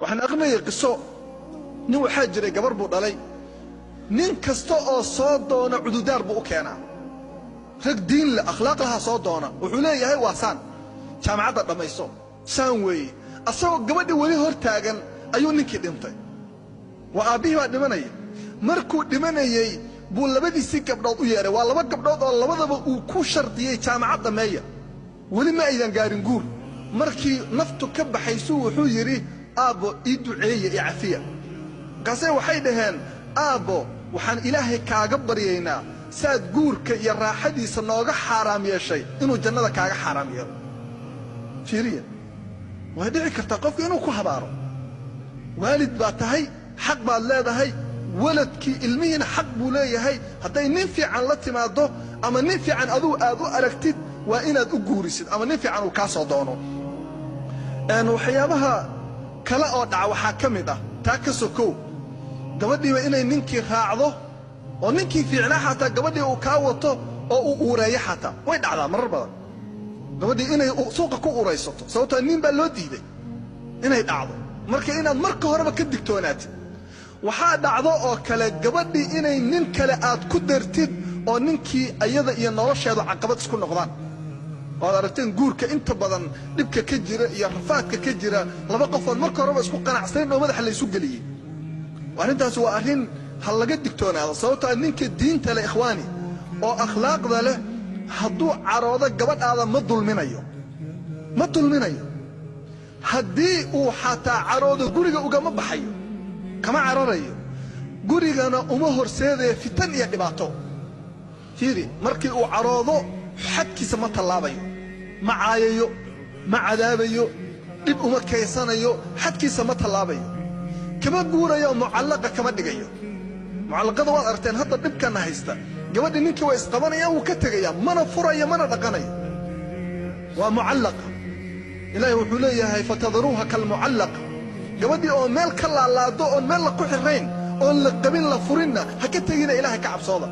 waxaan aqrinayay qiso nin waxaa jiray gabar buu dhalay nin kasta oo soo doona cududaar buu u keenaa rag diin leh akhlaaq laha soo doona wuxuu leeyahay waa saan jaamacadda dhamayso saan weeye asagoo gabadhi weli hor taagan ayuu ninkii dhintay waa aabihii baa dhimanaya markuu dhimanayay buu labadiisii gabdhood u yeeray waa laba gabdhood oo labadaba uu ku shardiyey jaamacadda meeya weli ma aydan gaarin guur markii naftu ka baxaysu wuxuu yidhi aabbo ii duceeye ii cafiya markaasay waxay dhaheen aabbo waxaan ilaahay kaaga baryaynaa saad guurka iyo raaxadiisa nooga xaaraam yeeshay inuu jannada kaaga xaaraam yeelo fiiriya way dhici kartaa qofku inuu ku habaaro waalid baa tahay xaq baad leedahay waladkii ilmihiina xaq buu leeyahay hadday nin fiican la timaado ama nin fiican aduu aad u aragtid waa inaad u guurisid ama nin fiican uu kaa soo doono waxyaabaha kale oo dhaca waxaa ka mid ah taa ka sokow gabadhiiba inay ninkii raacdo oo ninkii fiicnaa xataa gabadhii uu kaa wato oo uu uureeyo xataa way dhacdaa marar badan gabadhii inay suuqa ku uraysato sababtoo nin baa loo diiday inay dhacdo marka inaad marka horeba ka digtoonaatid waxaa dhacdo oo kale gabadhii inay nin kale aad ku dartid oo ninkii ayada iyo nolosheedu caqabad isku noqdaan waad aragteen guurka inta badan dhibka ka jira iyo rafaadka ka jira laba qofood marka horeba isku qanacsayn oo madaxa la isu geliyey arrintaas waa arrin hal laga digtoonaado sababtoo ninka diinta leh ikhwaani oo akhlaaqda leh hadduu caroodo gabadhaada ma dulminayo haddii uu xataa caroodo guriga ugama baxayo kama cararayo gurigana uma horseedaya fitan iyo dhibaato fiiri markii uu caroodo xadkiisa ma tallaabayo ma caayayo ma cadaabayo dhib uma kaysanayo xadkiisa ma tallaabayo kama guurayo mucallaqa kama dhigayo mucallaqada waad aragteen hadda dhibkana haysta gabadhi ninkii waa isqabanayaan wuu ka tegayaa mana furayo mana dhaqanayo waa mucallaqa ilaahay wuxuu leeyahay fatadruuha kalmucallaqa gabadhii oo meel ka laalaado oon meel la ku xirayn oon la qabin la furinna ha ka tegina ilaahay ka cabsooda